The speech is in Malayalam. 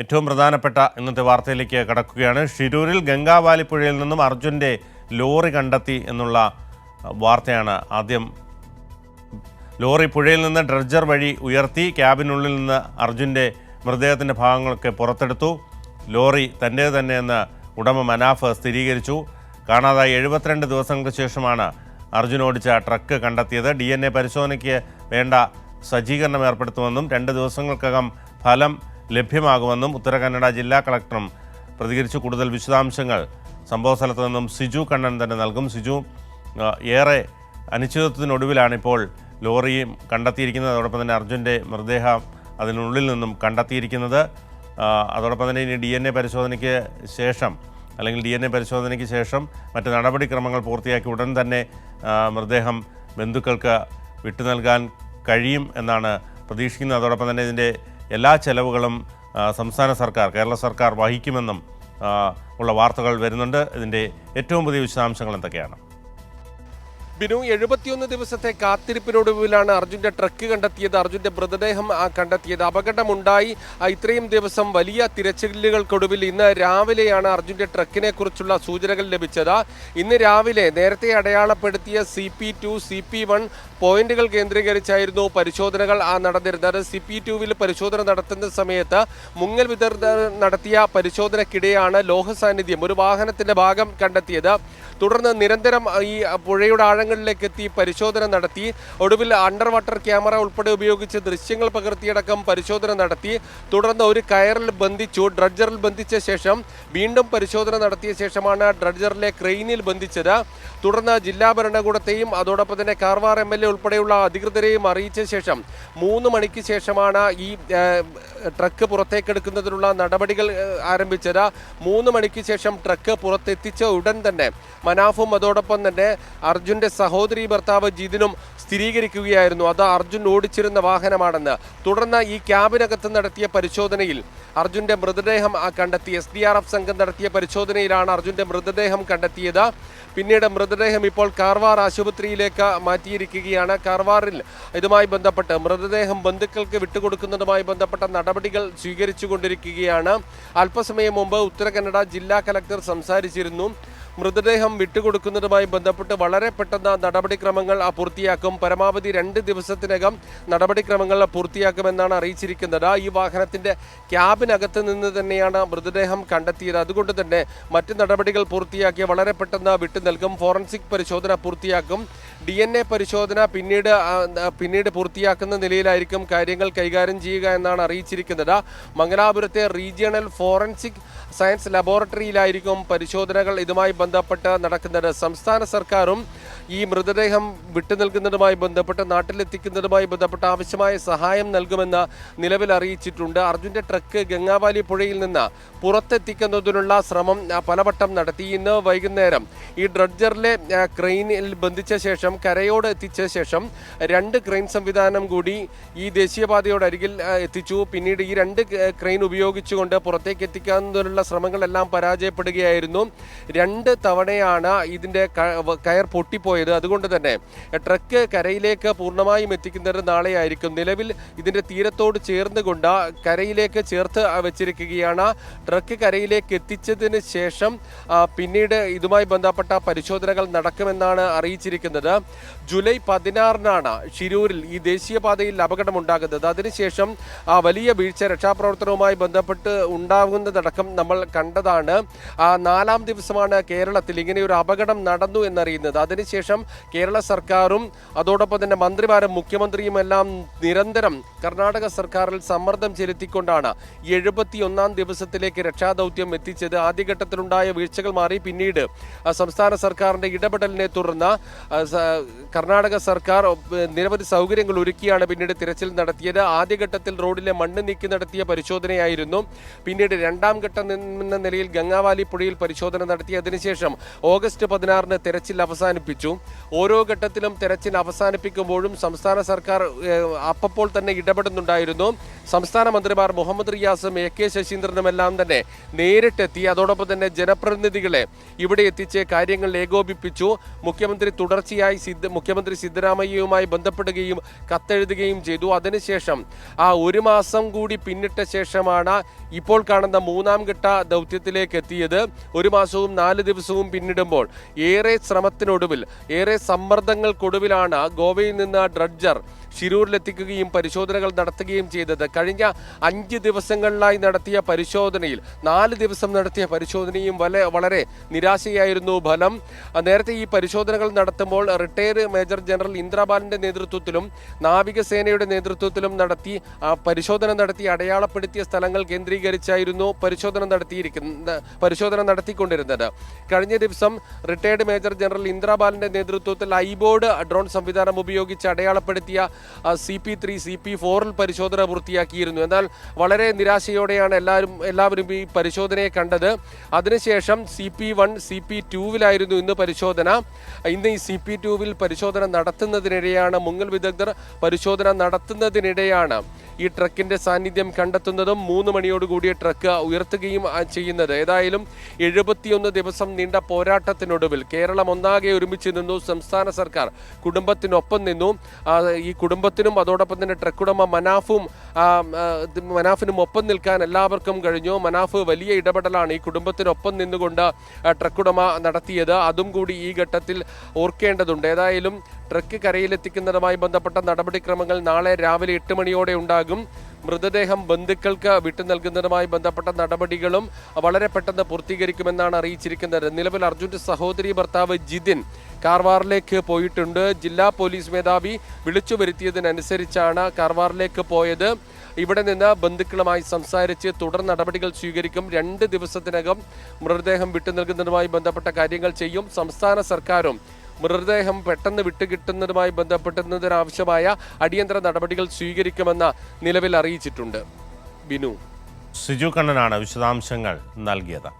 ഏറ്റവും പ്രധാനപ്പെട്ട ഇന്നത്തെ വാർത്തയിലേക്ക് കടക്കുകയാണ്. ഷിരൂരിൽ ഗംഗാവാലി പുഴയിൽ നിന്നും അർജുൻ്റെ ലോറി കണ്ടെത്തി എന്നുള്ള വാർത്തയാണ്. ആദ്യം ലോറി പുഴയിൽ നിന്ന് ഡ്രഡ്ജർ വഴി ഉയർത്തി ക്യാബിനുള്ളിൽ നിന്ന് അർജുൻ്റെ മൃതദേഹത്തിൻ്റെ ഭാഗങ്ങളൊക്കെ പുറത്തെടുത്തു. ലോറി തൻ്റേത് തന്നെയെന്ന് ഉടമ മനാഫ് സ്ഥിരീകരിച്ചു. കാണാതായി 72 ദിവസങ്ങൾക്ക് ശേഷമാണ് അർജുൻ ഓടിച്ച ട്രക്ക് കണ്ടെത്തിയത്. DNA പരിശോധനയ്ക്ക് വേണ്ട സജ്ജീകരണം ഏർപ്പെടുത്തുമെന്നും 2 ദിവസങ്ങൾക്കകം ഫലം ലഭ്യമാകുമെന്നും ഉത്തരകന്നഡ ജില്ലാ കളക്ടറും പ്രതികരിച്ചു. കൂടുതൽ വിശദാംശങ്ങൾ സംഭവസ്ഥലത്ത് നിന്നും സിജു കണ്ണൻ തന്നെ നൽകും. സിജു, ഏറെ അനിശ്ചിതത്വത്തിനൊടുവിലാണിപ്പോൾ ലോറിയും കണ്ടെത്തിയിരിക്കുന്നത്. അതോടൊപ്പം തന്നെ അർജുൻ്റെ മൃതദേഹം അതിനുള്ളിൽ നിന്നും കണ്ടെത്തിയിരിക്കുന്നത്. അതോടൊപ്പം തന്നെ ഇനി DNA പരിശോധനയ്ക്ക് ശേഷം മറ്റ് നടപടിക്രമങ്ങൾ പൂർത്തിയാക്കി ഉടൻ തന്നെ മൃതദേഹം ബന്ധുക്കൾക്ക് വിട്ടു നൽകാൻ കഴിയും എന്നാണ് പ്രതീക്ഷിക്കുന്നത്. അതോടൊപ്പം തന്നെ ഇതിൻ്റെ എല്ലാ ചെലവുകളും സംസ്ഥാന സർക്കാർ, കേരള സർക്കാർ വഹിക്കുമെന്നും ഉള്ള വാർത്തകൾ വരുന്നുണ്ട്. ഇതിൻ്റെ ഏറ്റവും പുതിയ വിശദാംശങ്ങൾ എന്തൊക്കെയാണ്? ബിനു, 71 ദിവസത്തെ കാത്തിരിപ്പിനൊടുവിലാണ് അർജുൻ്റെ ട്രക്ക് കണ്ടെത്തിയത്, അർജുൻ്റെ മൃതദേഹം കണ്ടെത്തിയത്. അപകടമുണ്ടായി ഇത്രയും ദിവസം വലിയ തിരച്ചിലുകൾക്കൊടുവിൽ ഇന്ന് രാവിലെയാണ് അർജുൻ്റെ ട്രക്കിനെ കുറിച്ചുള്ള സൂചനകൾ ലഭിച്ചത്. ഇന്ന് രാവിലെ നേരത്തെ അടയാളപ്പെടുത്തിയ CP2, CP1 പോയിന്റുകൾ കേന്ദ്രീകരിച്ചായിരുന്നു പരിശോധനകൾ നടന്നിരുന്നത്. CP2വിൽ പരിശോധന നടത്തുന്ന സമയത്ത് മുങ്ങൽ വിദഗ്ധർ നടത്തിയ പരിശോധനയ്ക്കിടെയാണ് ലോഹ സാന്നിധ്യം ഒരു വാഹനത്തിൻ്റെ ഭാഗം കണ്ടെത്തിയത്. തുടർന്ന് നിരന്തരം ഈ പുഴയുടെ ആഴങ്ങളിലേക്ക് എത്തി പരിശോധന നടത്തി. ഒടുവിൽ അണ്ടർ വാട്ടർ ക്യാമറ ഉൾപ്പെടെ ഉപയോഗിച്ച് ദൃശ്യങ്ങൾ പകർത്തിയടക്കം പരിശോധന നടത്തി. തുടർന്ന് ഒരു കയറിൽ ബന്ധിച്ചു, ഡ്രഡ്ജറിൽ ബന്ധിച്ച ശേഷം വീണ്ടും പരിശോധന നടത്തിയ ശേഷമാണ് ഡ്രഡ്ജറിലെ ക്രെയിനിൽ ബന്ധിച്ചത്. തുടർന്ന് ജില്ലാ ഭരണകൂടത്തെയും അതോടൊപ്പം തന്നെ കാർവാർ MLA ഉൾപ്പെടെയുള്ള അധികൃതരെയും അറിയിച്ച ശേഷം 3 മണിക്ക് ശേഷമാണ് ഈ ട്രക്ക് പുറത്തേക്കെടുക്കുന്നതിനുള്ള നടപടികൾ ആരംഭിച്ചത്. 3 മണിക്ക് ശേഷം ട്രക്ക് പുറത്തെത്തിച്ച ഉടൻ തന്നെ മനാഫും അതോടൊപ്പം തന്നെ അർജുൻ്റെ സഹോദരി ഭർത്താവ് ജിതിനും സ്ഥിരീകരിക്കുകയായിരുന്നു അത് അർജുൻ ഓടിച്ചിരുന്ന വാഹനമാണെന്ന്. തുടർന്ന് ഈ ക്യാബിനകത്ത് നടത്തിയ പരിശോധനയിൽ അർജുൻ്റെ മൃതദേഹം കണ്ടെത്തി. SDRF സംഘം നടത്തിയ പരിശോധനയിലാണ് അർജുൻ്റെ മൃതദേഹം കണ്ടെത്തിയത്. പിന്നീട് മൃതദേഹം ഇപ്പോൾ കാർവാർ ആശുപത്രിയിലേക്ക് മാറ്റിയിരിക്കുകയാണ്. കാർവാറിൽ ഇതുമായി ബന്ധപ്പെട്ട് മൃതദേഹം ബന്ധുക്കൾക്ക് വിട്ടുകൊടുക്കുന്നതുമായി ബന്ധപ്പെട്ട നടപടികൾ സ്വീകരിച്ചുകൊണ്ടിരിക്കുകയാണ്. അല്പസമയം മുമ്പ് ഉത്തരകന്നഡ ജില്ലാ കളക്ടർ സംസാരിച്ചിരുന്നു. മൃതദേഹം വിട്ടുകൊടുക്കുന്നതുമായി ബന്ധപ്പെട്ട് വളരെ പെട്ടെന്ന് നടപടിക്രമങ്ങൾ പൂർത്തിയാക്കും. പരമാവധി 2 ദിവസത്തിനകം നടപടിക്രമങ്ങൾ പൂർത്തിയാക്കുമെന്നാണ് അറിയിച്ചിരിക്കുന്നത്. ഈ വാഹനത്തിൻ്റെ ക്യാബിനകത്ത് നിന്ന് തന്നെയാണ് മൃതദേഹം കണ്ടെത്തിയത്. അതുകൊണ്ട് തന്നെ മറ്റ് നടപടികൾ പൂർത്തിയാക്കി വളരെ പെട്ടെന്ന് വിട്ടു നൽകും. ഫോറൻസിക് പരിശോധന പൂർത്തിയാക്കും. DNA പരിശോധന പിന്നീട് പൂർത്തിയാക്കുന്ന നിലയിലായിരിക്കും കാര്യങ്ങൾ കൈകാര്യം ചെയ്യുക എന്നാണ് അറിയിച്ചിരിക്കുന്നത്. മംഗലാപുരത്തെ റീജിയണൽ ഫോറൻസിക് സയൻസ് ലബോറട്ടറിയിലായിരിക്കും പരിശോധനകൾ ഇതുമായി ബന്ധപ്പെട്ട് നടക്കുന്നത്. സംസ്ഥാന സർക്കാരും ഈ മൃതദേഹം വിട്ടു നൽകുന്നതുമായി ബന്ധപ്പെട്ട് നാട്ടിലെത്തിക്കുന്നതുമായി ബന്ധപ്പെട്ട് ആവശ്യമായ സഹായം നൽകുമെന്ന് നിലവിൽ അറിയിച്ചിട്ടുണ്ട്. അർജുൻ്റെ ട്രക്ക് ഗംഗാവാലി പുഴയിൽ നിന്ന് പുറത്തെത്തിക്കുന്നതിനുള്ള ശ്രമം പലവട്ടം നടത്തി. ഇന്ന് വൈകുന്നേരം ഈ ഡ്രഡ്ജറിലെ ക്രെയിനിൽ ബന്ധിച്ച ശേഷം കരയോട് എത്തിച്ച ശേഷം 2 ക്രെയിൻ സംവിധാനം കൂടി ഈ ദേശീയപാതയോടരികിൽ എത്തിച്ചു. പിന്നീട് ഈ 2 ക്രെയിൻ ഉപയോഗിച്ചുകൊണ്ട് പുറത്തേക്ക് എത്തിക്കാവുന്നതിനുള്ള ശ്രമങ്ങളെല്ലാം പരാജയപ്പെടുകയായിരുന്നു. 2 തവണയാണ് ഇതിൻ്റെ കയർ പൊട്ടിപ്പോയത്. അതുകൊണ്ട് തന്നെ ട്രക്ക് കരയിലേക്ക് പൂർണ്ണമായും എത്തിക്കുന്നത് നാളെയായിരിക്കും. നിലവിൽ ഇതിൻ്റെ തീരത്തോട് ചേർന്നുകൊണ്ട് കരയിലേക്ക് ചേർത്ത് വെച്ചിരിക്കുകയാണ്. ട്രക്ക് കരയിലേക്ക് എത്തിച്ചതിന് ശേഷം പിന്നീട് ഇതുമായി ബന്ധപ്പെട്ട പരിശോധനകൾ നടക്കുമെന്നാണ് അറിയിച്ചിരിക്കുന്നത്. ജൂലൈ 16-നാണ് ഷിരൂരിൽ ഈ ദേശീയപാതയിൽ അപകടമുണ്ടാകുന്നത്. അതിനുശേഷം വലിയ വീഴ്ച രക്ഷാപ്രവർത്തനവുമായി ബന്ധപ്പെട്ട് ഉണ്ടാകുന്നതടക്കം നമ്മൾ കണ്ടതാണ്. 4-ാം ദിവസമാണ് കേരളത്തിൽ ഇങ്ങനെയൊരു അപകടം നടന്നു എന്നറിയുന്നത്. അതിനുശേഷം കേരള സർക്കാരും അതോടൊപ്പം തന്നെ മന്ത്രിമാരും മുഖ്യമന്ത്രിയും എല്ലാം നിരന്തരം കർണാടക സർക്കാരിൽ സമ്മർദ്ദം ചെലുത്തിക്കൊണ്ടാണ് 71-ാം ദിവസത്തിലേക്ക് രക്ഷാദൗത്യം എത്തിച്ചത്. ആദ്യഘട്ടത്തിലുണ്ടായ വീഴ്ചകൾ മാറി പിന്നീട് സംസ്ഥാന സർക്കാരിൻ്റെ ഇടപെടലിനെ തുടർന്ന് കർണാടക സർക്കാർ നിരവധി സൗകര്യങ്ങൾ ഒരുക്കിയാണ് പിന്നീട് തിരച്ചിൽ നടത്തിയത്. ആദ്യഘട്ടത്തിൽ റോഡിലെ മണ്ണ് നീക്കി നടത്തിയ പരിശോധനയായിരുന്നു. പിന്നീട് 2-ാം ഘട്ടം എന്ന നിലയിൽ ഗംഗാവാലി പുഴയിൽ പരിശോധന നടത്തി. അതിനുശേഷം ഓഗസ്റ്റ് 16-ന് തിരച്ചിൽ അവസാനിപ്പിച്ചു. ഓരോ ഘട്ടത്തിലും തെരച്ചിൽ അവസാനിപ്പിക്കുമ്പോഴും സംസ്ഥാന സർക്കാർ അപ്പോൾ തന്നെ ഇടപെടുന്നുണ്ടായിരുന്നു. സംസ്ഥാന മന്ത്രിമാർ മുഹമ്മദ് റിയാസും AK ശശീന്ദ്രനുമെല്ലാം തന്നെ നേരിട്ടെത്തി, അതോടൊപ്പം തന്നെ ജനപ്രതിനിധികളെ ഇവിടെ എത്തിച്ച് കാര്യങ്ങൾ ഏകോപിപ്പിച്ചു. മുഖ്യമന്ത്രി തുടർച്ചയായി മുഖ്യമന്ത്രി സിദ്ധരാമയ്യയുമായി ബന്ധപ്പെടുകയും കത്തെഴുതുകയും ചെയ്തു. അതിനുശേഷം ആ ഒരു മാസം കൂടി പിന്നിട്ട ശേഷമാണ് ഇപ്പോൾ കാണുന്ന മൂന്നാം ഘട്ട ദൗത്യത്തിലേക്ക് എത്തിയത്. ഒരു മാസവും 4 ദിവസവും പിന്നിടുമ്പോൾ ഏറെ ശ്രമത്തിനൊടുവിൽ, ഏറെ സമ്മർദ്ദങ്ങൾക്കൊടുവിലാണ് ഗോവയിൽ നിന്ന് ഡ്രഡ്ജർ ഷിരൂരിലെത്തിക്കുകയും പരിശോധനകൾ നടത്തുകയും ചെയ്തത്. കഴിഞ്ഞ 5 ദിവസങ്ങളിലായി നടത്തിയ പരിശോധനയിൽ 4 ദിവസം നടത്തിയ പരിശോധനയും വളരെ നിരാശയായിരുന്നു ഫലം. നേരത്തെ ഈ പരിശോധനകൾ നടത്തുമ്പോൾ റിട്ടയർഡ് മേജർ ജനറൽ ഇന്ദ്രപാലിന്റെ നേതൃത്വത്തിലും നാവികസേനയുടെ നേതൃത്വത്തിലും പരിശോധന നടത്തി അടയാളപ്പെടുത്തിയ സ്ഥലങ്ങൾ കേന്ദ്രീകരിച്ചായിരുന്നു പരിശോധന നടത്തിക്കൊണ്ടിരുന്നത്. കഴിഞ്ഞ ദിവസം റിട്ടയർഡ് മേജർ ജനറൽ ഇന്ദ്രപാലിന്റെ നേതൃത്വത്തിൽ ഐബോർഡ് ഡ്രോൺ സംവിധാനം ഉപയോഗിച്ച് അടയാളപ്പെടുത്തിയ CP3, CP4 പരിശോധന പൂർത്തിയാക്കിയിരുന്നു. എന്നാൽ വളരെ നിരാശയോടെയാണ് എല്ലാവരും ഈ പരിശോധനയെ കണ്ടത്. അതിനുശേഷം CP1, CP2 ഇന്ന് പരിശോധന. ഇന്ന് ഈ CP2 പരിശോധന നടത്തുന്നതിനിടെയാണ്, മുങ്ങൽ വിദഗ്ധർ പരിശോധന നടത്തുന്നതിനിടെയാണ് ഈ ട്രക്കിന്റെ സാന്നിധ്യം കണ്ടെത്തുന്നതും 3 മണിയോടുകൂടിയ ട്രക്ക് ഉയർത്തുകയും ചെയ്യുന്നത്. ഏതായാലും 71 ദിവസം നീണ്ട പോരാട്ടത്തിനൊടുവിൽ കേരളം ഒന്നാകെ ഒരുമിച്ച് നിന്നു. സംസ്ഥാന സർക്കാർ കുടുംബത്തിനൊപ്പം നിന്നു. ഈ കുടുംബത്തിനും അതോടൊപ്പം തന്നെ ട്രക്കുടമ മനാഫിനും ഒപ്പം നിൽക്കാൻ എല്ലാവർക്കും കഴിഞ്ഞു. മനാഫ് വലിയ ഇടപെടലാണ് ഈ കുടുംബത്തിനൊപ്പം നിന്നുകൊണ്ട് ട്രക്കുടമ നടത്തിയത്. അതും കൂടി ഈ ഘട്ടത്തിൽ ഓർക്കേണ്ടതുണ്ട്. ഏതായാലും ട്രക്ക് കരയിലെത്തിക്കുന്നതുമായി ബന്ധപ്പെട്ട നടപടിക്രമങ്ങൾ നാളെ രാവിലെ 8 മണിയോടെ ഉണ്ടാകും. മൃതദേഹം ബന്ധുക്കൾക്ക് വിട്ടു നൽകുന്നതുമായി ബന്ധപ്പെട്ട നടപടികളും വളരെ പെട്ടെന്ന് പൂർത്തീകരിക്കുമെന്നാണ് അറിയിച്ചിരിക്കുന്നത്. നിലവിൽ അർജുന്റെ സഹോദരി ഭർത്താവ് ജിതിൻ കാർവാറിലേക്ക് പോയിട്ടുണ്ട്. ജില്ലാ പോലീസ് മേധാവി വിളിച്ചു വരുത്തിയതിനനുസരിച്ചാണ് കാർവാറിലേക്ക് പോയത്. ഇവിടെ നിന്ന് ബന്ധുക്കളുമായി സംസാരിച്ച് തുടർ നടപടികൾ സ്വീകരിക്കും. 2 ദിവസത്തിനകം മൃതദേഹം വിട്ടു നൽകുന്നതുമായി ബന്ധപ്പെട്ട കാര്യങ്ങൾ ചെയ്യും. സംസ്ഥാന സർക്കാരും മൃതദേഹം പെട്ടെന്ന് വിട്ടുകിട്ടുന്നതുമായി ബന്ധപ്പെടുന്നതിനാവശ്യമായ അടിയന്തര നടപടികൾ സ്വീകരിക്കുമെന്ന് നിലവിൽ അറിയിച്ചിട്ടുണ്ട്. ബിനു, സിജു കണ്ണനാണ് വിശദാംശങ്ങൾ നൽകിയത്.